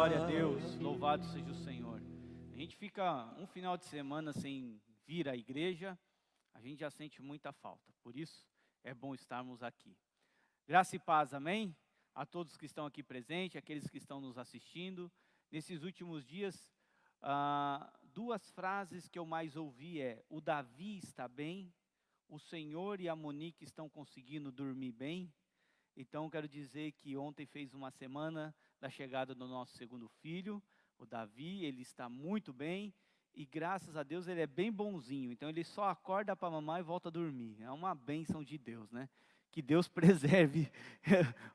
Glória a Deus, louvado seja o Senhor. A gente fica um final de semana sem vir à igreja, a gente já sente muita falta, por isso é bom estarmos aqui. Graça e paz, amém? A todos que estão aqui presentes, aqueles que estão nos assistindo. Nesses últimos dias, duas frases que eu mais ouvi o Davi está bem, o Senhor e a Monique estão conseguindo dormir bem. Então, quero dizer que ontem fez uma semana da chegada do nosso segundo filho, o Davi. Ele está muito bem e, graças a Deus, ele é bem bonzinho. Então, ele só acorda para mamar e volta a dormir. É uma bênção de Deus, né? Que Deus preserve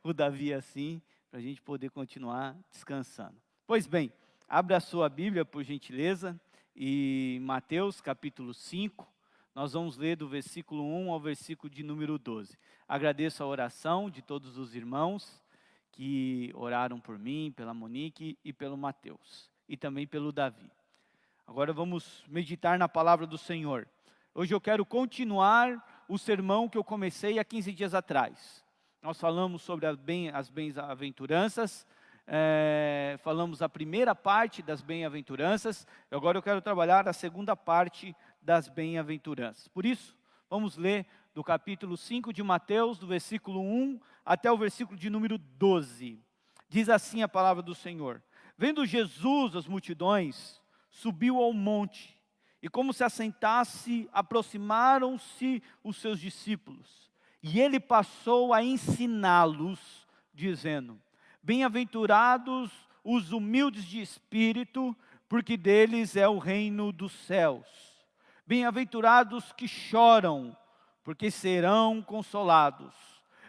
o Davi assim, para a gente poder continuar descansando. Pois bem, abra a sua Bíblia, por gentileza, e Mateus capítulo 5. Nós vamos ler do versículo 1 ao versículo de número 12. Agradeço a oração de todos os irmãos que oraram por mim, pela Monique e pelo Mateus, e também pelo Davi. Agora vamos meditar na palavra do Senhor. Hoje eu quero continuar o sermão que eu comecei há 15 dias atrás. Nós falamos sobre as bem-aventuranças, falamos a primeira parte das bem-aventuranças, e agora eu quero trabalhar a segunda parte das bem-aventuranças. Por isso, vamos ler do capítulo 5 de Mateus, do versículo 1 até o versículo de número 12. Diz assim a palavra do Senhor: Vendo Jesus as multidões, subiu ao monte, e como se assentasse, aproximaram-se os seus discípulos, e ele passou a ensiná-los, dizendo: Bem-aventurados os humildes de espírito, porque deles é o reino dos céus. Bem-aventurados que choram, porque serão consolados.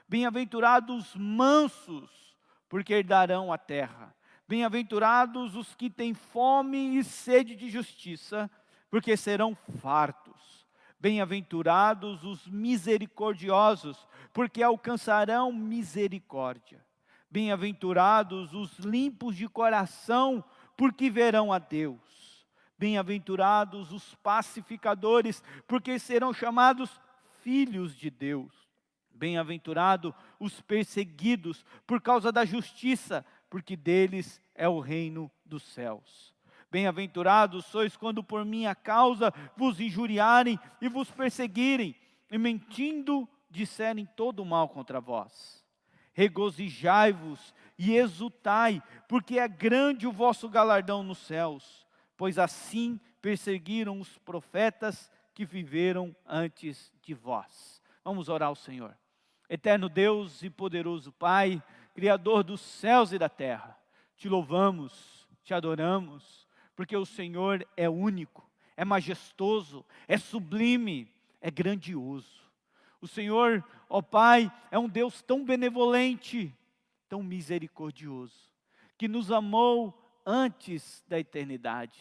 Bem-aventurados mansos, porque herdarão a terra. Bem-aventurados os que têm fome e sede de justiça, porque serão fartos. Bem-aventurados os misericordiosos, porque alcançarão misericórdia. Bem-aventurados os limpos de coração, porque verão a Deus. Bem-aventurados os pacificadores, porque serão chamados filhos de Deus. Bem-aventurados os perseguidos por causa da justiça, porque deles é o reino dos céus. Bem-aventurados sois quando por minha causa vos injuriarem e vos perseguirem, e mentindo disserem todo o mal contra vós. Regozijai-vos e exultai, porque é grande o vosso galardão nos céus, pois assim perseguiram os profetas que viveram antes de vós. Vamos orar ao Senhor. Eterno Deus e poderoso Pai, Criador dos céus e da terra, te louvamos, te adoramos, porque o Senhor é único, é majestoso, é sublime, é grandioso. O Senhor, ó Pai, é um Deus tão benevolente, tão misericordioso, que nos amou antes da eternidade,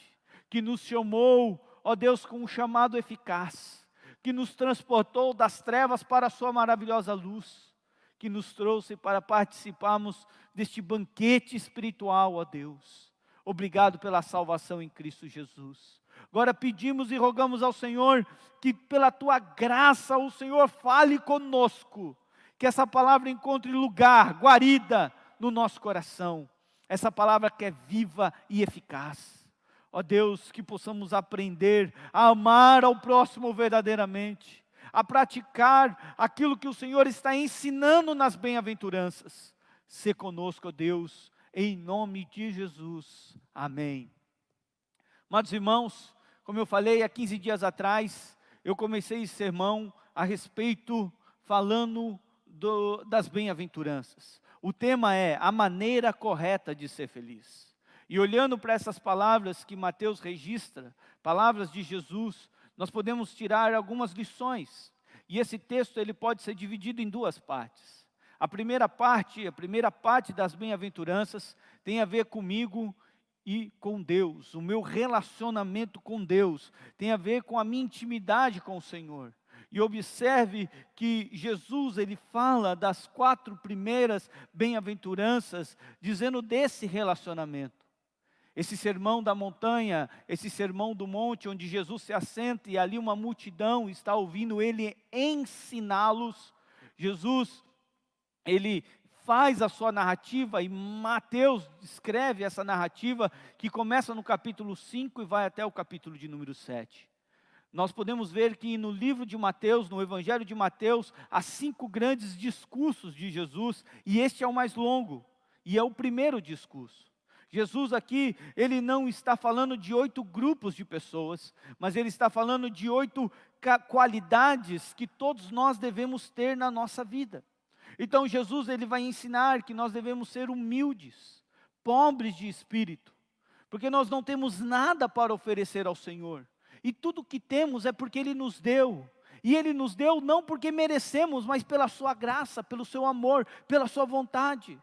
que nos chamou, ó Deus, com um chamado eficaz, que nos transportou das trevas para a sua maravilhosa luz, que nos trouxe para participarmos deste banquete espiritual, ó Deus. Obrigado pela salvação em Cristo Jesus. Agora pedimos e rogamos ao Senhor que pela tua graça o Senhor fale conosco, que essa palavra encontre lugar, guarida no nosso coração. Essa palavra que é viva e eficaz. Ó Deus, que possamos aprender a amar ao próximo verdadeiramente, a praticar aquilo que o Senhor está ensinando nas bem-aventuranças. Sê conosco, ó Deus, em nome de Jesus. Amém. Amados irmãos, como eu falei há 15 dias atrás, eu comecei esse sermão a respeito, falando das bem-aventuranças. O tema é a maneira correta de ser feliz. E olhando para essas palavras que Mateus registra, palavras de Jesus, nós podemos tirar algumas lições. E esse texto ele pode ser dividido em duas partes. A primeira parte das bem-aventuranças tem a ver comigo e com Deus. O meu relacionamento com Deus tem a ver com a minha intimidade com o Senhor. E observe que Jesus, ele fala das 4 primeiras bem-aventuranças, dizendo desse relacionamento. Esse sermão da montanha, esse sermão do monte, onde Jesus se assenta e ali uma multidão está ouvindo ele ensiná-los. Jesus, ele faz a sua narrativa, e Mateus escreve essa narrativa que começa no capítulo 5 e vai até o capítulo de número 7. Nós podemos ver que no livro de Mateus, no Evangelho de Mateus, há 5 grandes discursos de Jesus, e este é o mais longo, e é o primeiro discurso. Jesus aqui, ele não está falando de 8 grupos de pessoas, mas ele está falando de 8 qualidades que todos nós devemos ter na nossa vida. Então Jesus, ele vai ensinar que nós devemos ser humildes, pobres de espírito, porque nós não temos nada para oferecer ao Senhor, e tudo que temos é porque Ele nos deu, e Ele nos deu não porque merecemos, mas pela sua graça, pelo seu amor, pela sua vontade.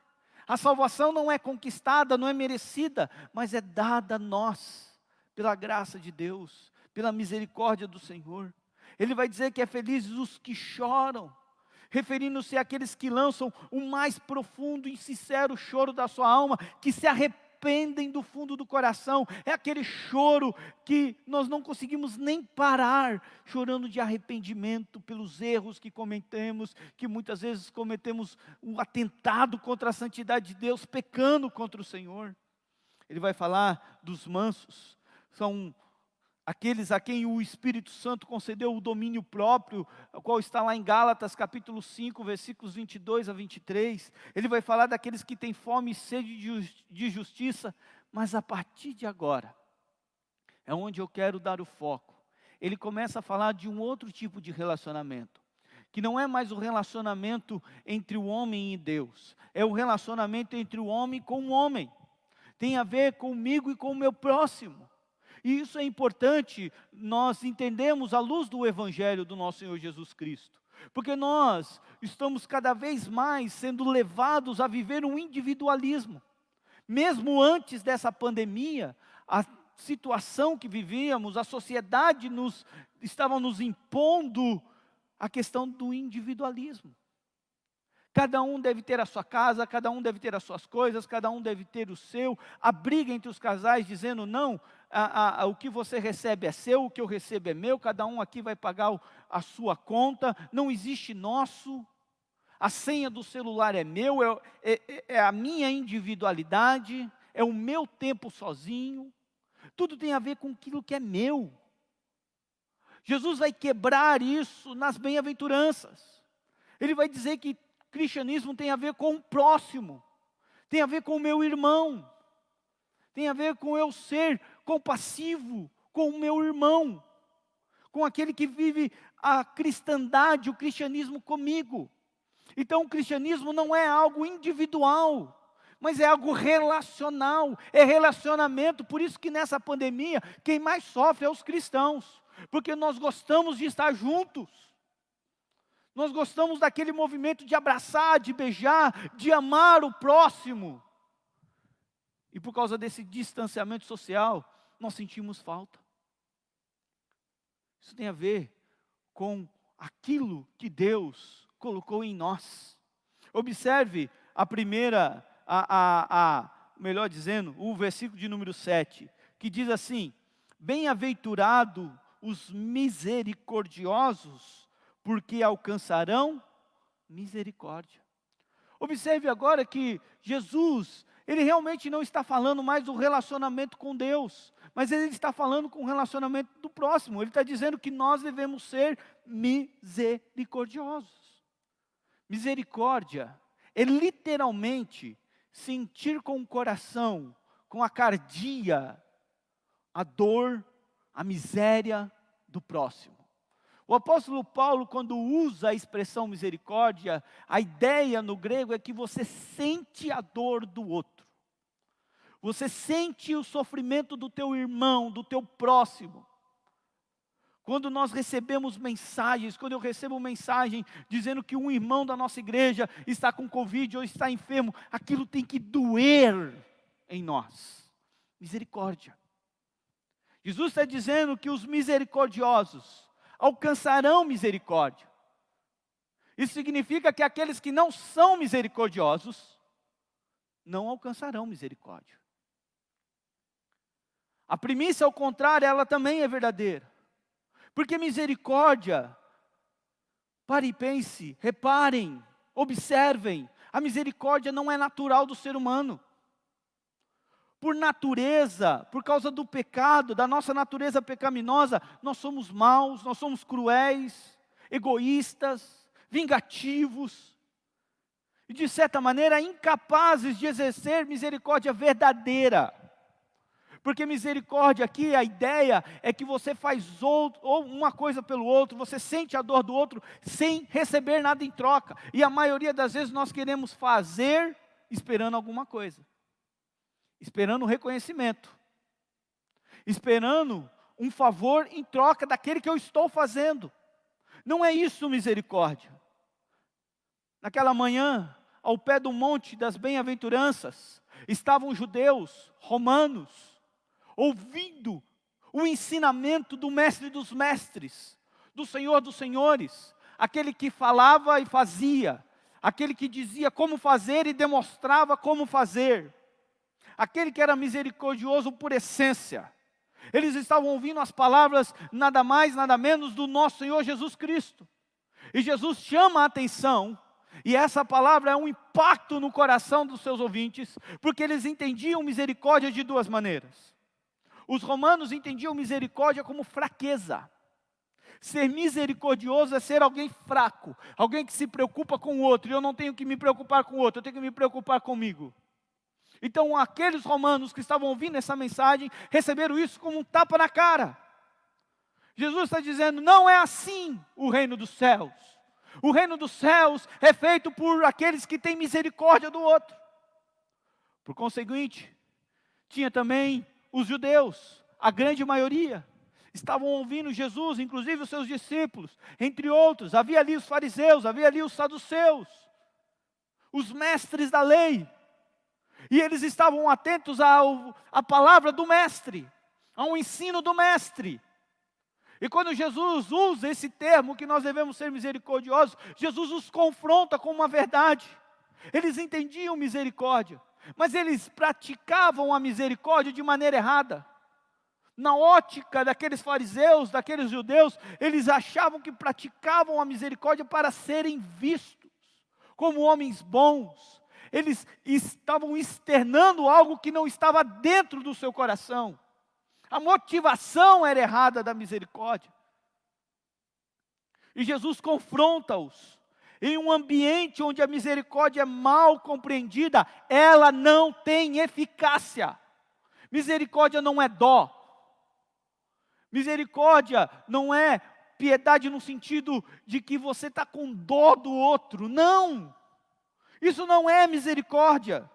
A salvação não é conquistada, não é merecida, mas é dada a nós, pela graça de Deus, pela misericórdia do Senhor. Ele vai dizer que é felizes os que choram, referindo-se àqueles que lançam o mais profundo e sincero choro da sua alma, que se arrependem do fundo do coração. É aquele choro que nós não conseguimos nem parar, chorando de arrependimento pelos erros que cometemos, que muitas vezes cometemos um atentado contra a santidade de Deus, pecando contra o Senhor. Ele vai falar dos mansos, são aqueles a quem o Espírito Santo concedeu o domínio próprio, o qual está lá em Gálatas capítulo 5, versículos 22 a 23. Ele vai falar daqueles que têm fome e sede de justiça, mas a partir de agora, é onde eu quero dar o foco. Ele começa a falar de um outro tipo de relacionamento, que não é mais o relacionamento entre o homem e Deus, é o relacionamento entre o homem com o homem. Tem a ver comigo e com o meu próximo. E isso é importante nós entendemos à luz do Evangelho do nosso Senhor Jesus Cristo. Porque nós estamos cada vez mais sendo levados a viver um individualismo. Mesmo antes dessa pandemia, a situação que vivíamos, a sociedade estava nos impondo a questão do individualismo. Cada um deve ter a sua casa, cada um deve ter as suas coisas, cada um deve ter o seu. A briga entre os casais dizendo, não, o que você recebe é seu, o que eu recebo é meu, cada um aqui vai pagar a sua conta, não existe nosso. A senha do celular é meu, é a minha individualidade, é o meu tempo sozinho. Tudo tem a ver com aquilo que é meu. Jesus vai quebrar isso nas bem-aventuranças. Ele vai dizer que cristianismo tem a ver com o próximo, tem a ver com o meu irmão, tem a ver com eu ser compassivo com o meu irmão, com aquele que vive a cristandade, o cristianismo comigo. Então o cristianismo não é algo individual, mas é algo relacional, é relacionamento. Por isso que nessa pandemia, quem mais sofre é os cristãos, porque nós gostamos de estar juntos. Nós gostamos daquele movimento de abraçar, de beijar, de amar o próximo. E por causa desse distanciamento social, nós sentimos falta. Isso tem a ver com aquilo que Deus colocou em nós. Observe melhor dizendo, o versículo de número 7, que diz assim: bem-aventurado os misericordiosos, porque alcançarão misericórdia. Observe agora que Jesus, ele realmente não está falando mais do relacionamento com Deus, mas ele está falando com o relacionamento do próximo. Ele está dizendo que nós devemos ser misericordiosos. Misericórdia é literalmente sentir com o coração, com a cardia, a dor, a miséria do próximo. O apóstolo Paulo, quando usa a expressão misericórdia, a ideia no grego é que você sente a dor do outro. Você sente o sofrimento do teu irmão, do teu próximo. Quando nós recebemos mensagens, quando eu recebo mensagem dizendo que um irmão da nossa igreja está com Covid ou está enfermo, aquilo tem que doer em nós. Misericórdia. Jesus está dizendo que os misericordiosos alcançarão misericórdia. Isso significa que aqueles que não são misericordiosos não alcançarão misericórdia. A primícia, ao contrário, ela também é verdadeira. Porque misericórdia, pare e pense, reparem, observem, A misericórdia não é natural do ser humano. Por natureza, por causa do pecado, da nossa natureza pecaminosa, nós somos maus, nós somos cruéis, egoístas, vingativos. E de certa maneira incapazes de exercer misericórdia verdadeira. Porque misericórdia aqui, a ideia é que você faz ou uma coisa pelo outro, você sente a dor do outro sem receber nada em troca. E a maioria das vezes nós queremos fazer esperando alguma coisa. Esperando um reconhecimento. Esperando um favor em troca daquele que eu estou fazendo. Não é isso misericórdia. Naquela manhã, ao pé do monte das bem-aventuranças, estavam judeus, romanos, ouvindo o ensinamento do mestre dos mestres, do Senhor dos senhores, aquele que falava e fazia, aquele que dizia como fazer e demonstrava como fazer, aquele que era misericordioso por essência. Eles estavam ouvindo as palavras, nada mais, nada menos, do nosso Senhor Jesus Cristo. E Jesus chama a atenção, e essa palavra é um impacto no coração dos seus ouvintes, porque eles entendiam misericórdia de duas maneiras. Os romanos entendiam misericórdia como fraqueza. Ser misericordioso é ser alguém fraco, alguém que se preocupa com o outro, e eu não tenho que me preocupar com o outro, eu tenho que me preocupar comigo. Então aqueles romanos que estavam ouvindo essa mensagem, receberam isso como um tapa na cara. Jesus está dizendo, não é assim o reino dos céus. O reino dos céus é feito por aqueles que têm misericórdia do outro. Por conseguinte, tinha também os judeus, a grande maioria, estavam ouvindo Jesus, inclusive os seus discípulos, entre outros. Havia ali os fariseus, havia ali os saduceus, os mestres da lei. E eles estavam atentos à palavra do mestre, ao ensino do mestre. E quando Jesus usa esse termo, que nós devemos ser misericordiosos, Jesus os confronta com uma verdade. Eles entendiam misericórdia, mas eles praticavam a misericórdia de maneira errada. Na ótica daqueles fariseus, daqueles judeus, eles achavam que praticavam a misericórdia para serem vistos como homens bons. Eles estavam externando algo que não estava dentro do seu coração. A motivação era errada da misericórdia. E Jesus confronta-os. Em um ambiente onde a misericórdia é mal compreendida, ela não tem eficácia. Misericórdia não é dó. Misericórdia não é piedade no sentido de que você está com dó do outro. Não! Isso não é misericórdia.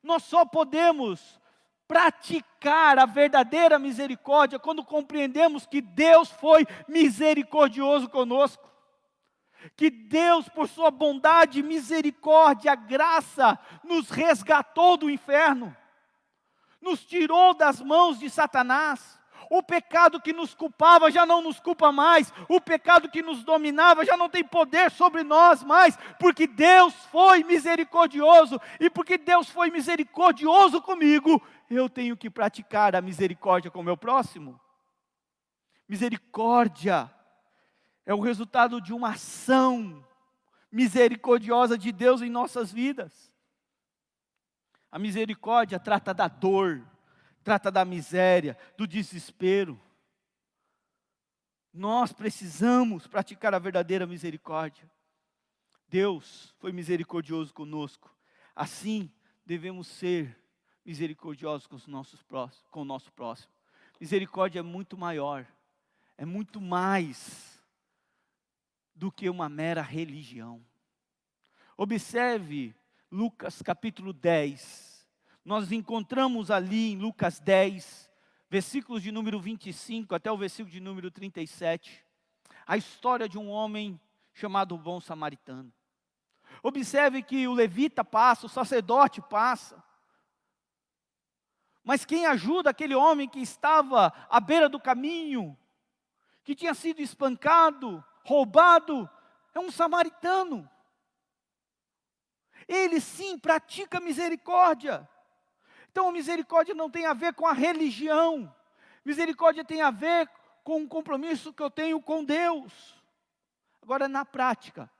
Nós só podemos praticar a verdadeira misericórdia quando compreendemos que Deus foi misericordioso conosco. Que Deus, por sua bondade, misericórdia, graça, nos resgatou do inferno. Nos tirou das mãos de Satanás. O pecado que nos culpava já não nos culpa mais. O pecado que nos dominava já não tem poder sobre nós mais. Porque Deus foi misericordioso. E porque Deus foi misericordioso comigo, eu tenho que praticar a misericórdia com o meu próximo. Misericórdia é o resultado de uma ação misericordiosa de Deus em nossas vidas. A misericórdia trata da dor, trata da miséria, do desespero. Nós precisamos praticar a verdadeira misericórdia. Deus foi misericordioso conosco. Assim, devemos ser misericordiosos com o nosso próximo. Misericórdia é muito maior, é muito mais do que uma mera religião. Observe Lucas capítulo 10. Nós encontramos ali em Lucas 10, versículos de número 25 até o versículo de número 37, a história de um homem chamado bom samaritano. Observe que o levita passa, o sacerdote passa, mas quem ajuda aquele homem que estava à beira do caminho, que tinha sido espancado, roubado, é um samaritano. Ele sim pratica misericórdia. Então a misericórdia não tem a ver com a religião. Misericórdia tem a ver com o compromisso que eu tenho com Deus. Agora na prática,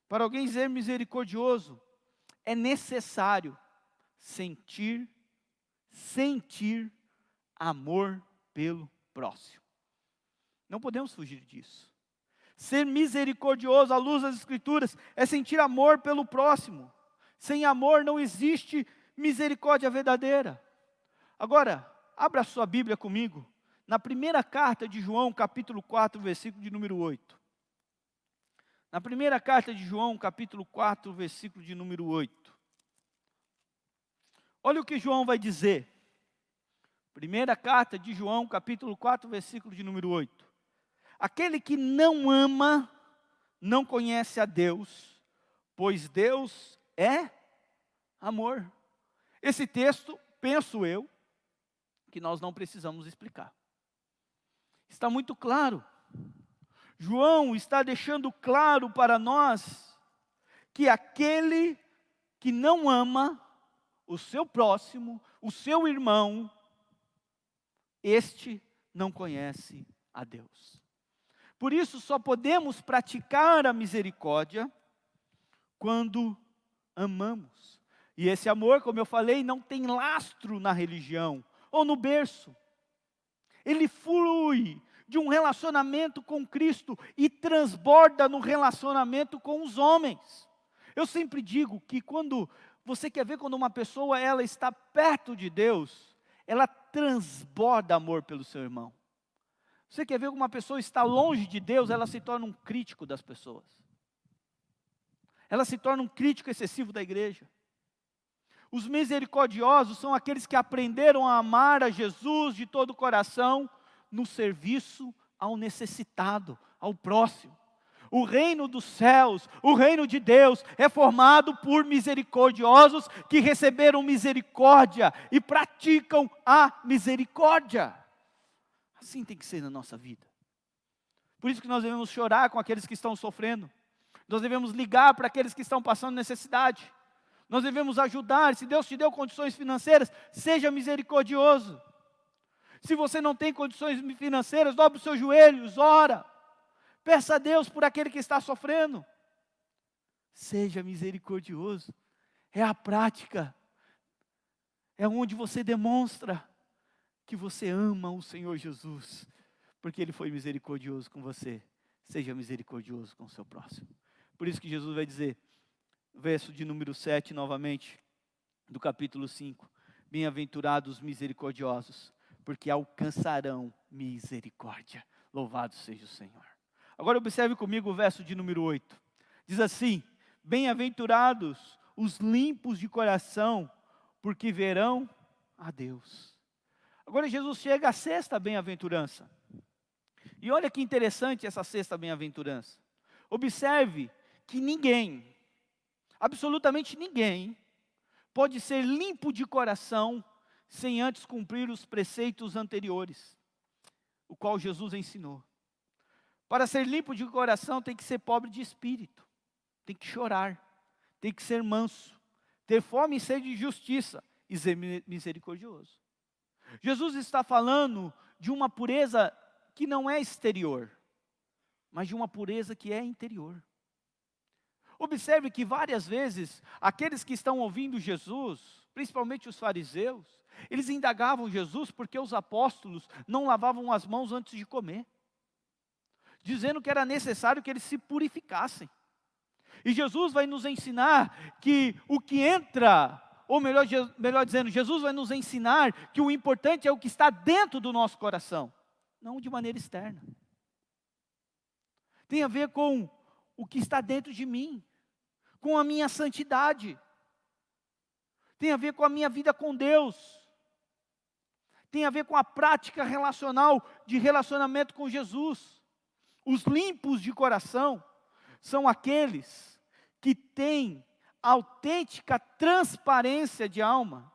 Para alguém ser misericordioso, é necessário sentir amor pelo próximo. Não podemos fugir disso. Ser misericordioso à luz das Escrituras é sentir amor pelo próximo. Sem amor não existe misericórdia verdadeira. Agora, abra a sua Bíblia comigo, na primeira carta de João, capítulo 4, versículo de número 8. Na primeira carta de João, capítulo 4, versículo de número 8. Olha o que João vai dizer. Primeira carta de João, capítulo 4, versículo de número 8. Aquele que não ama, não conhece a Deus, pois Deus é amor. Esse texto, penso eu, que nós não precisamos explicar. Está muito claro. João está deixando claro para nós que aquele que não ama o seu próximo, o seu irmão, este não conhece a Deus. Por isso só podemos praticar a misericórdia quando amamos. E esse amor, como eu falei, não tem lastro na religião ou no berço. Ele flui de um relacionamento com Cristo e transborda no relacionamento com os homens. Eu sempre digo que quando você quer ver quando uma pessoa ela está perto de Deus, ela transborda amor pelo seu irmão. Você quer ver que uma pessoa está longe de Deus, ela se torna um crítico das pessoas. Ela se torna um crítico excessivo da igreja. Os misericordiosos são aqueles que aprenderam a amar a Jesus de todo o coração, no serviço ao necessitado, ao próximo. O reino dos céus, o reino de Deus, é formado por misericordiosos que receberam misericórdia e praticam a misericórdia. Assim tem que ser na nossa vida. Por isso que nós devemos chorar com aqueles que estão sofrendo. Nós devemos ligar para aqueles que estão passando necessidade. Nós devemos ajudar. Se Deus te deu condições financeiras, seja misericordioso. Se você não tem condições financeiras, dobre os seus joelhos, ora. Peça a Deus por aquele que está sofrendo. Seja misericordioso. É a prática. É onde você demonstra que você ama o Senhor Jesus, porque Ele foi misericordioso com você. Seja misericordioso com o seu próximo. Por isso que Jesus vai dizer, verso de número 7 novamente, do capítulo 5. Bem-aventurados os misericordiosos, porque alcançarão misericórdia. Louvado seja o Senhor. Agora observe comigo o verso de número 8. Diz assim, bem-aventurados os limpos de coração, porque verão a Deus. Agora Jesus chega à sexta bem-aventurança. E olha que interessante essa sexta bem-aventurança. Observe que ninguém, absolutamente ninguém, pode ser limpo de coração sem antes cumprir os preceitos anteriores, o qual Jesus ensinou. Para ser limpo de coração tem que ser pobre de espírito, tem que chorar, tem que ser manso, ter fome e sede de justiça e ser misericordioso. Jesus está falando de uma pureza que não é exterior, mas de uma pureza que é interior. Observe que várias vezes, aqueles que estão ouvindo Jesus, principalmente os fariseus, eles indagavam Jesus porque os apóstolos não lavavam as mãos antes de comer, dizendo que era necessário que eles se purificassem. E Jesus vai nos ensinar que o que entra, ou melhor dizendo, Jesus vai nos ensinar que o importante é o que está dentro do nosso coração, não de maneira externa. Tem a ver com o que está dentro de mim, com a minha santidade. Tem a ver com a minha vida com Deus. Tem a ver com a prática relacional de relacionamento com Jesus. Os limpos de coração são aqueles que têm autêntica transparência de alma,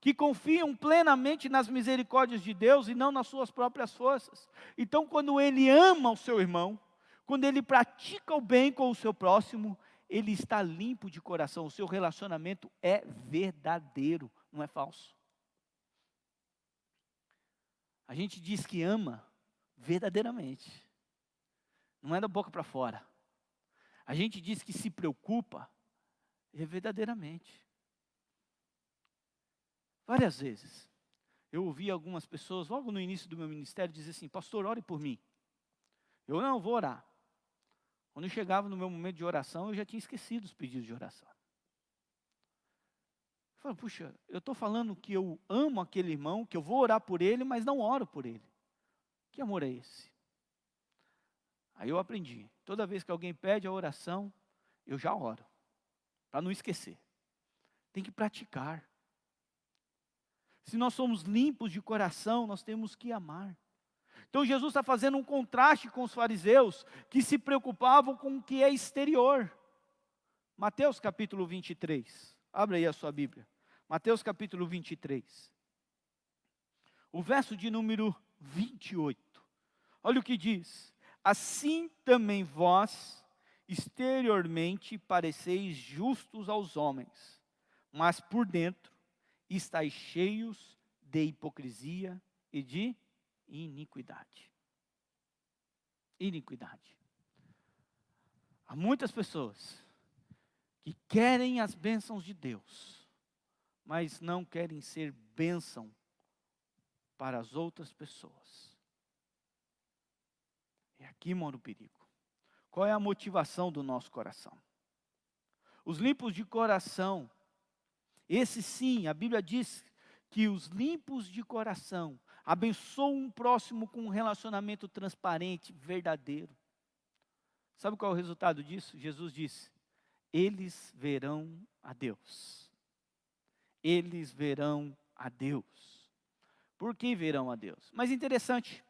que confiam plenamente nas misericórdias de Deus e não nas suas próprias forças. Então, quando ele ama o seu irmão, quando ele pratica o bem com o seu próximo, ele está limpo de coração, o seu relacionamento é verdadeiro, não é falso. A gente diz que ama verdadeiramente, não é da boca para fora. A gente diz que se preocupa, verdadeiramente. Várias vezes, eu ouvi algumas pessoas, logo no início do meu ministério, dizer assim: pastor, ore por mim. Eu não vou orar. Quando eu chegava no meu momento de oração, eu já tinha esquecido os pedidos de oração. Eu falei, puxa, eu estou falando que eu amo aquele irmão, que eu vou orar por ele, mas não oro por ele. Que amor é esse? Aí eu aprendi, toda vez que alguém pede a oração, eu já oro, para não esquecer. Tem que praticar. Se nós somos limpos de coração, nós temos que amar. Então Jesus está fazendo um contraste com os fariseus, que se preocupavam com o que é exterior. Mateus capítulo 23, abre aí a sua Bíblia. Mateus capítulo 23. O verso de número 28. Olha o que diz: assim também vós, exteriormente, pareceis justos aos homens, mas por dentro estáis cheios de hipocrisia e de iniquidade. Iniquidade. Há muitas pessoas que querem as bênçãos de Deus, mas não querem ser bênção para as outras pessoas. E aqui mora o perigo. Qual é a motivação do nosso coração? Os limpos de coração, esse sim, a Bíblia diz que os limpos de coração abençoam um próximo com um relacionamento transparente, verdadeiro. Sabe qual é o resultado disso? Jesus disse: eles verão a Deus. Eles verão a Deus. Por que verão a Deus? Mas interessante,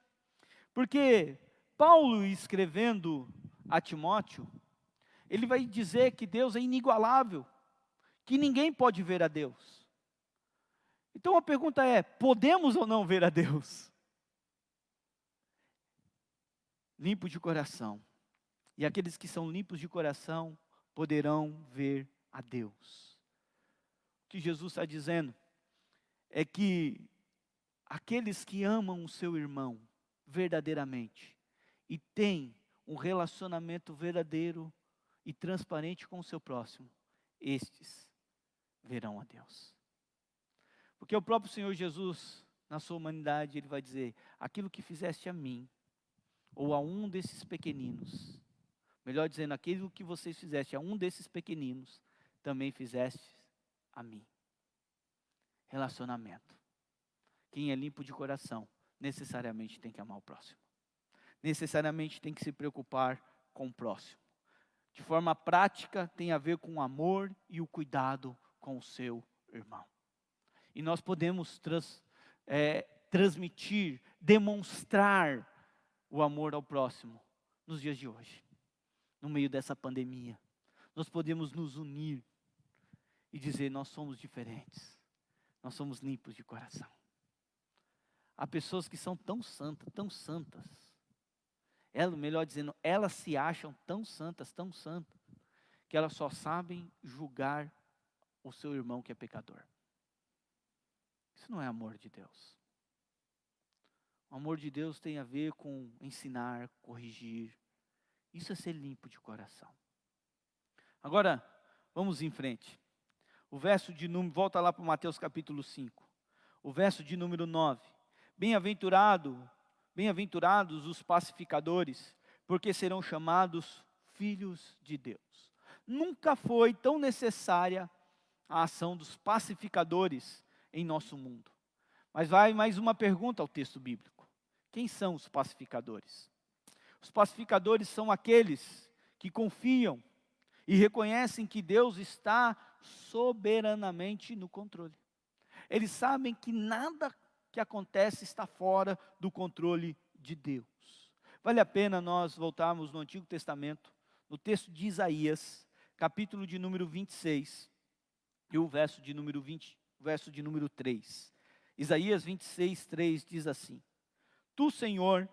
porque Paulo, escrevendo a Timóteo, ele vai dizer que Deus é inigualável, que ninguém pode ver a Deus. Então a pergunta é: podemos ou não ver a Deus? Limpo de coração. E aqueles que são limpos de coração poderão ver a Deus. O que Jesus está dizendo é que aqueles que amam o seu irmão verdadeiramente e têm um relacionamento verdadeiro e transparente com o seu próximo, estes verão a Deus. Porque o próprio Senhor Jesus, na sua humanidade, Ele vai dizer: aquilo que fizeste a mim, ou a um desses pequeninos, melhor dizendo, aquilo que vocês fizeste a um desses pequeninos, também fizeste a mim. Relacionamento. Quem é limpo de coração, necessariamente tem que amar o próximo. Necessariamente tem que se preocupar com o próximo. De forma prática, tem a ver com o amor e o cuidado com o seu irmão. E nós podemos transmitir, demonstrar o amor ao próximo nos dias de hoje. No meio dessa pandemia, nós podemos nos unir e dizer: nós somos diferentes, nós somos limpos de coração. Há pessoas que são tão santas, melhor dizendo, elas se acham tão santas, que elas só sabem julgar o seu irmão que é pecador. Isso não é amor de Deus. O amor de Deus tem a ver com ensinar, corrigir. Isso é ser limpo de coração. Agora, vamos em frente. O verso de número, volta lá para Mateus capítulo 5. O verso de número 9. Bem-aventurados os pacificadores, porque serão chamados filhos de Deus. Nunca foi tão necessária a ação dos pacificadores em nosso mundo. Mas vai mais uma pergunta ao texto bíblico. Quem são os pacificadores? Os pacificadores são aqueles que confiam e reconhecem que Deus está soberanamente no controle. Eles sabem que nada que acontece está fora do controle de Deus. Vale a pena nós voltarmos no Antigo Testamento, no texto de Isaías, capítulo de número 26, e o verso de número 3. Isaías 26, 3 diz assim: Tu, Senhor,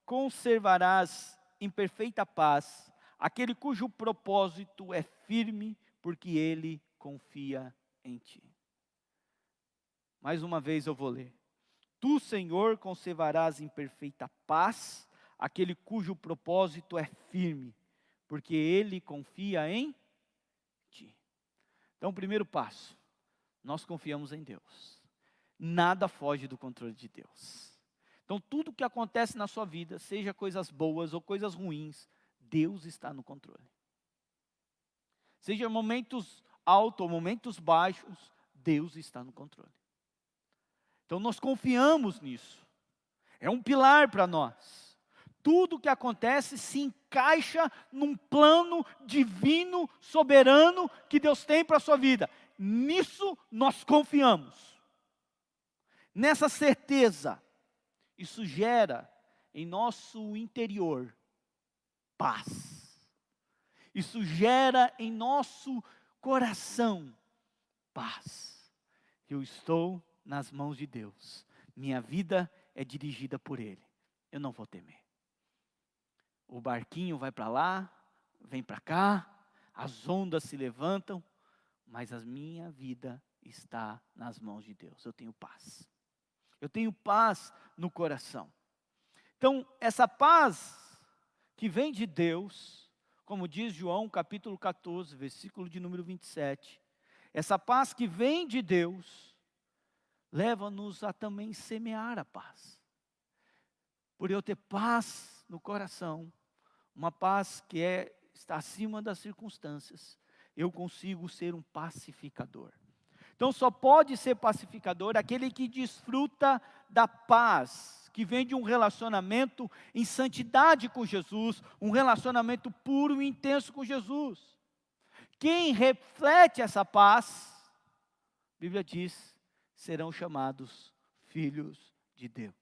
conservarás em perfeita paz aquele cujo propósito é firme, porque ele confia em ti. Mais uma vez eu vou ler. Tu, Senhor, conservarás em perfeita paz aquele cujo propósito é firme, porque Ele confia em ti. Então, o primeiro passo, nós confiamos em Deus. Nada foge do controle de Deus. Então, tudo que acontece na sua vida, seja coisas boas ou coisas ruins, Deus está no controle. Seja momentos altos ou momentos baixos, Deus está no controle. Então, nós confiamos nisso. É um pilar para nós. Tudo que acontece se encaixa num plano divino, soberano, que Deus tem para a sua vida. Nisso nós confiamos. Nessa certeza, isso gera em nosso interior paz. Isso gera em nosso coração paz. Eu estou nas mãos de Deus. Minha vida é dirigida por Ele. Eu não vou temer. O barquinho vai para lá, vem para cá, as ondas se levantam, mas a minha vida está nas mãos de Deus. Eu tenho paz. Eu tenho paz no coração. Então, essa paz que vem de Deus, como diz João capítulo 14, versículo de número 27, essa paz que vem de Deus, leva-nos a também semear a paz. Por eu ter paz no coração, uma paz que está acima das circunstâncias, eu consigo ser um pacificador. Então só pode ser pacificador aquele que desfruta da paz, que vem de um relacionamento em santidade com Jesus, um relacionamento puro e intenso com Jesus. Quem reflete essa paz, a Bíblia diz, serão chamados filhos de Deus.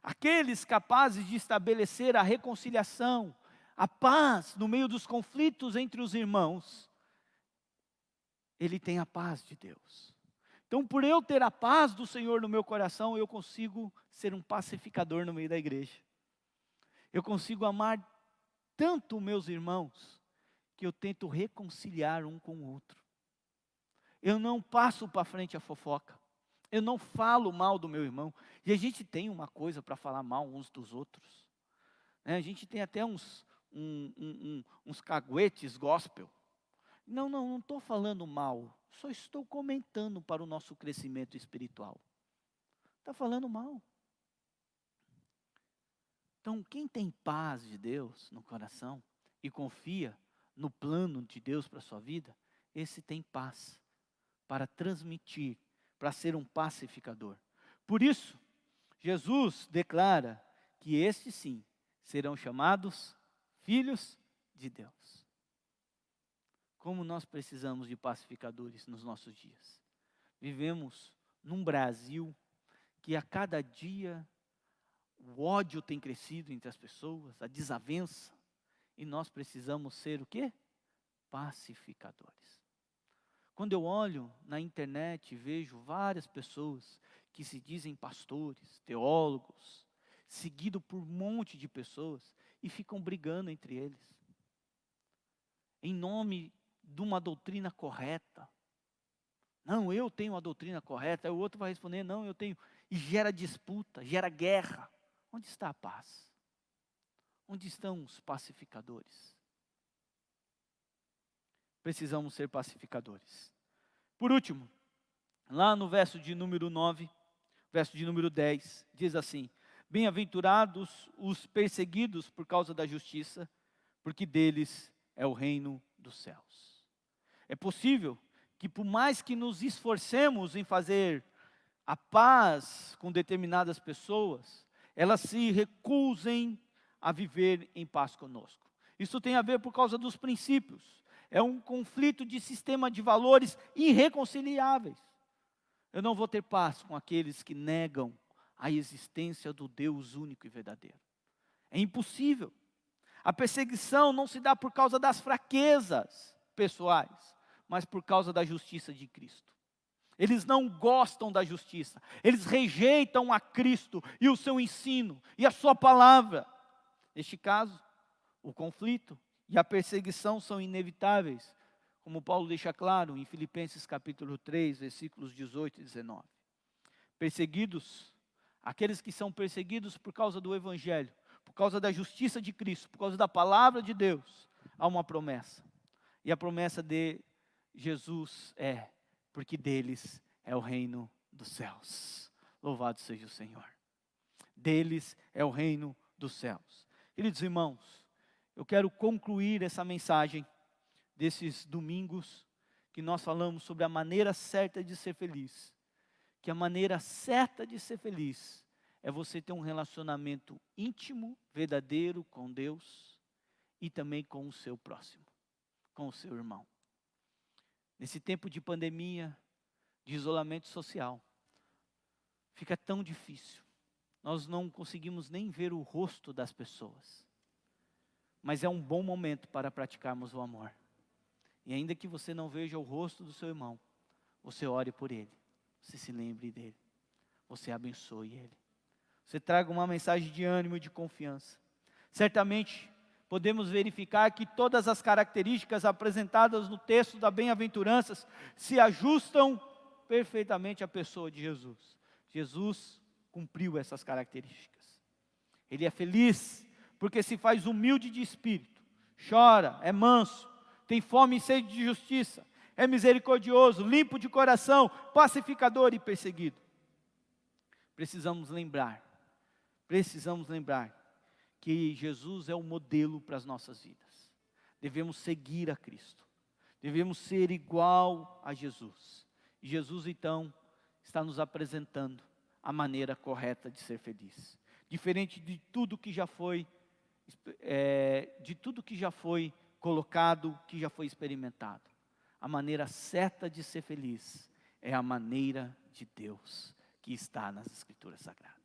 Aqueles capazes de estabelecer a reconciliação, a paz no meio dos conflitos entre os irmãos, ele tem a paz de Deus. Então, por eu ter a paz do Senhor no meu coração, eu consigo ser um pacificador no meio da igreja. Eu consigo amar tanto meus irmãos, que eu tento reconciliar um com o outro. Eu não passo para frente a fofoca. Eu não falo mal do meu irmão. E a gente tem uma coisa para falar mal uns dos outros. A gente tem até uns caguetes gospel. Não estou falando mal. Só estou comentando para o nosso crescimento espiritual. Está falando mal. Então, quem tem paz de Deus no coração e confia no plano de Deus para a sua vida, esse tem paz para transmitir, para ser um pacificador. Por isso, Jesus declara que estes sim serão chamados filhos de Deus. Como nós precisamos de pacificadores nos nossos dias. Vivemos num Brasil que a cada dia o ódio tem crescido entre as pessoas, a desavença, e nós precisamos ser o quê? Pacificadores. Quando eu olho na internet e vejo várias pessoas que se dizem pastores, teólogos, seguido por um monte de pessoas e ficam brigando entre eles, em nome de uma doutrina correta. Não, eu tenho a doutrina correta, aí o outro vai responder, não, eu tenho, e gera disputa, gera guerra. Onde está a paz? Onde estão os pacificadores? Precisamos ser pacificadores. Por último, lá no verso de número 9, verso de número 10, diz assim: bem-aventurados os perseguidos por causa da justiça, porque deles é o reino dos céus. É possível que por mais que nos esforcemos em fazer a paz com determinadas pessoas, elas se recusem a viver em paz conosco. Isso tem a ver por causa dos princípios. É um conflito de sistema de valores irreconciliáveis. Eu não vou ter paz com aqueles que negam a existência do Deus único e verdadeiro. É impossível. A perseguição não se dá por causa das fraquezas pessoais, mas por causa da justiça de Cristo. Eles não gostam da justiça, eles rejeitam a Cristo e o seu ensino e a sua palavra. Neste caso, o conflito e a perseguição são inevitáveis, como Paulo deixa claro em Filipenses capítulo 3, versículos 18 e 19. Perseguidos, aqueles que são perseguidos por causa do Evangelho, por por causa da justiça de Cristo, por causa da palavra de Deus, há uma promessa. E a promessa de Jesus é, porque deles é o reino dos céus. Louvado seja o Senhor. Deles é o reino dos céus. Queridos irmãos, eu quero concluir essa mensagem desses domingos que nós falamos sobre a maneira certa de ser feliz. Que a maneira certa de ser feliz é você ter um relacionamento íntimo, verdadeiro com Deus e também com o seu próximo, com o seu irmão. Nesse tempo de pandemia, de isolamento social, fica tão difícil. Nós não conseguimos nem ver o rosto das pessoas. Mas é um bom momento para praticarmos o amor. E ainda que você não veja o rosto do seu irmão, você ore por ele. Você se lembre dele. Você abençoe ele. Você traga uma mensagem de ânimo e de confiança. Certamente, podemos verificar que todas as características apresentadas no texto da bem-aventuranças se ajustam perfeitamente à pessoa de Jesus. Jesus cumpriu essas características. Ele é feliz porque se faz humilde de espírito, chora, é manso, tem fome e sede de justiça, é misericordioso, limpo de coração, pacificador e perseguido. Precisamos lembrar que Jesus é o modelo para as nossas vidas. Devemos seguir a Cristo, devemos ser igual a Jesus. E Jesus então está nos apresentando a maneira correta de ser feliz. Diferente de tudo que já foi, colocado, que já foi experimentado. A maneira certa de ser feliz é a maneira de Deus que está nas Escrituras Sagradas.